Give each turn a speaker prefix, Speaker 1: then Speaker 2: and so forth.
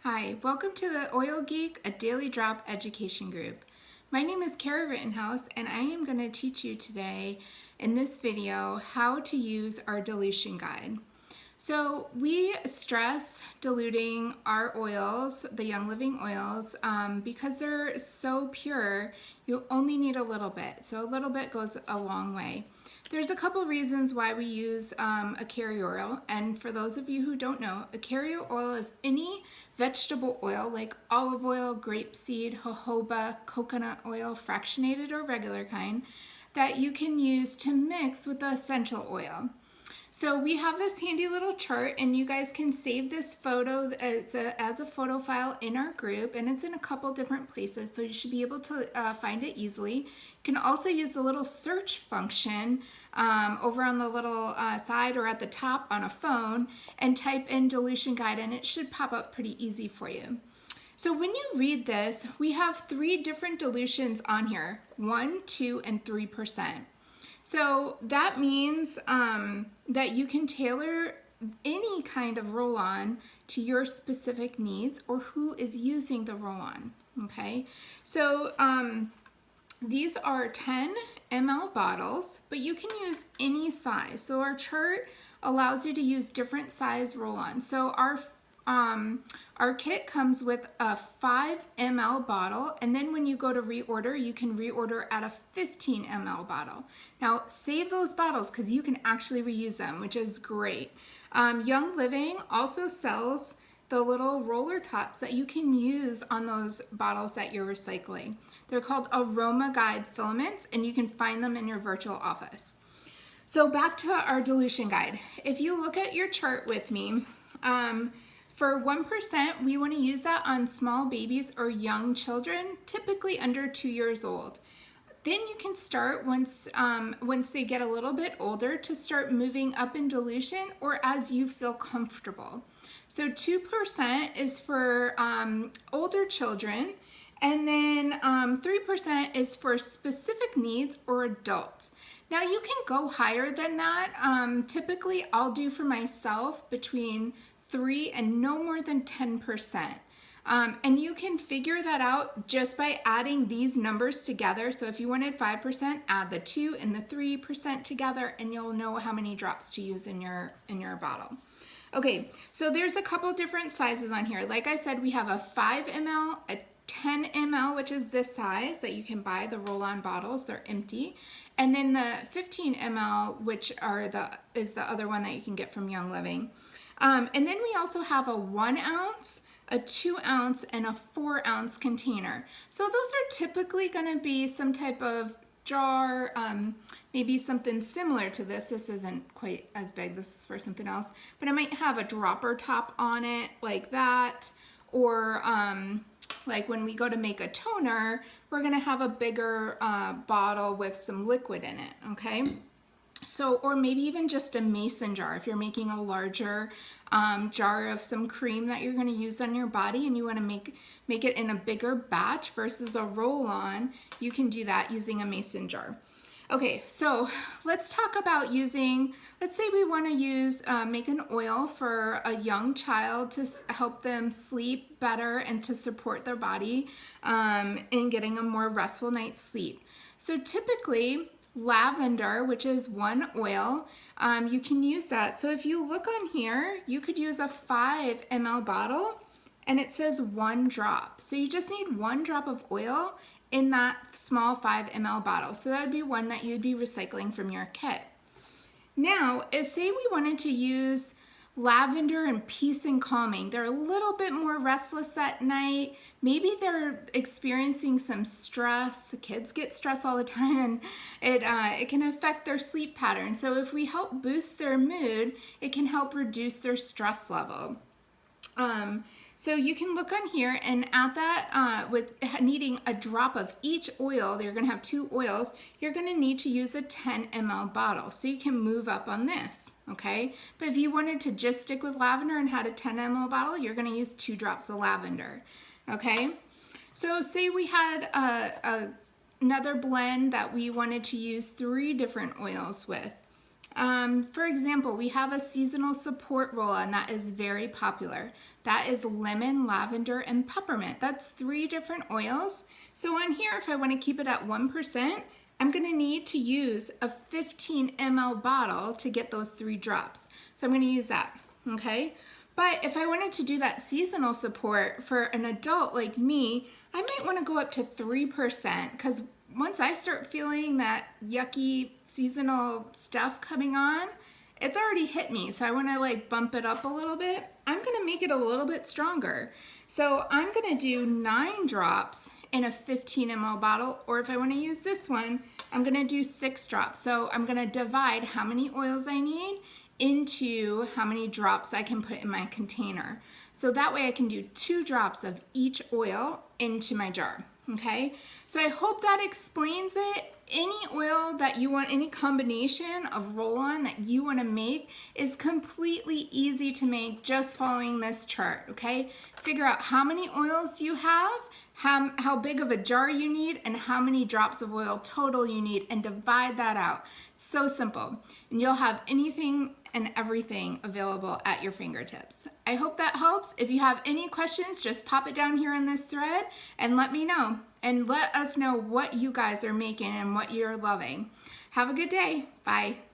Speaker 1: Hi, welcome to the Oil Geek, a daily drop education group. My name is Kara Rittenhouse and I am going to teach you today in this video how to use our dilution guide. So we stress diluting our oils, the Young Living oils, because they're so pure, you only need a little bit. So a little bit goes a long way. There's a couple reasons why we use a carrier oil, and for those of you who don't know, a carrier oil is any vegetable oil like olive oil, grapeseed, jojoba, coconut oil, fractionated or regular kind, that you can use to mix with the essential oil. So we have this handy little chart, and you guys can save this photo as a photo file in our group, and it's in a couple different places, so you should be able to find it easily. You can also use the little search function over on the little side or at the top on a phone and type in dilution guide, and it should pop up pretty easy for you. So when you read this, we have 3 different dilutions on here, 1, 2, and 3%. So that means that you can tailor any kind of roll-on to your specific needs or who is using the roll-on, okay? So these are 10 ml bottles, but you can use any size. So our chart allows you to use different size roll-ons. So our kit comes with a 5 ml bottle, and then when you go to reorder, you can reorder at a 15 ml bottle. Now save those bottles because you can actually reuse them, which is great. Young Living also sells the little roller tops that you can use on those bottles that you're recycling. They're called Aroma Guide filaments, and you can find them in your virtual office. So back to our dilution guide. If you look at your chart with me, for 1%, we want to use that on small babies or young children, typically under 2 years old. Then you can start once they get a little bit older to start moving up in dilution or as you feel comfortable. So 2% is for older children, and then 3% is for specific needs or adults. Now you can go higher than that. Typically I'll do for myself between 3 and no more than 10%. And you can figure that out just by adding these numbers together. So if you wanted 5%, add the 2 and the 3% together, and you'll know how many drops to use in your bottle. Okay, so there's a couple different sizes on here. Like I said, we have a 5 ml, a 10 ml, which is this size that you can buy, the roll-on bottles, they're empty. And then the 15 ml, which is the other one that you can get from Young Living. And then we also have a 1 ounce, a 2 ounce, and a 4 ounce container. So those are typically going to be some type of jar, maybe something similar to this. This isn't quite as big, this is for something else, but it might have a dropper top on it like that, or like when we go to make a toner, we're going to have a bigger bottle with some liquid in it, okay? So, or maybe even just a mason jar. If you're making a larger jar of some cream that you're going to use on your body and you want to make it in a bigger batch versus a roll-on, you can do that using a mason jar. Okay, so let's talk about using, let's say we want to use, make an oil for a young child to help them sleep better and to support their body in getting a more restful night's sleep. So typically, lavender, which is 1 oil, you can use that. So if you look on here, you could use a 5 ml bottle and it says 1 drop. So you just need 1 drop of oil in that small 5 ml bottle. So that would be one that you'd be recycling from your kit. Now, say we wanted to use lavender and peace and calming. They're a little bit more restless at night. Maybe they're experiencing some stress. Kids get stressed all the time, and it can affect their sleep pattern. So if we help boost their mood, it can help reduce their stress level. So you can look on here, and at that, with needing a drop of each oil, you're going to have 2 oils, you're going to need to use a 10 ml bottle. So you can move up on this, okay? But if you wanted to just stick with lavender and had a 10 ml bottle, you're going to use 2 drops of lavender, okay? So say we had another blend that we wanted to use 3 different oils with. For example, we have a seasonal support roll-on that is very popular. That is lemon, lavender, and peppermint. That's 3 different oils. So on here, if I want to keep it at 1%, I'm going to need to use a 15 ml bottle to get those 3 drops. So I'm going to use that, okay? But if I wanted to do that seasonal support for an adult like me, I might want to go up to 3% because once I start feeling that yucky seasonal stuff coming on, it's already hit me. So I want to like bump it up a little bit. I'm going to make it a little bit stronger. So I'm going to do 9 drops in a 15 ml bottle, or if I want to use this one, I'm going to do 6 drops. So I'm going to divide how many oils I need into how many drops I can put in my container. So that way I can do 2 drops of each oil into my jar, okay? So I hope that explains it. Any oil that you want, any combination of roll-on that you want to make is completely easy to make just following this chart, okay? Figure out how many oils you have, how big of a jar you need, and how many drops of oil total you need, and divide that out. It's so simple, and you'll have anything and everything available at your fingertips. I hope that helps. If you have any questions, just pop it down here in this thread and let me know. And let us know what you guys are making and what you're loving. Have a good day. Bye.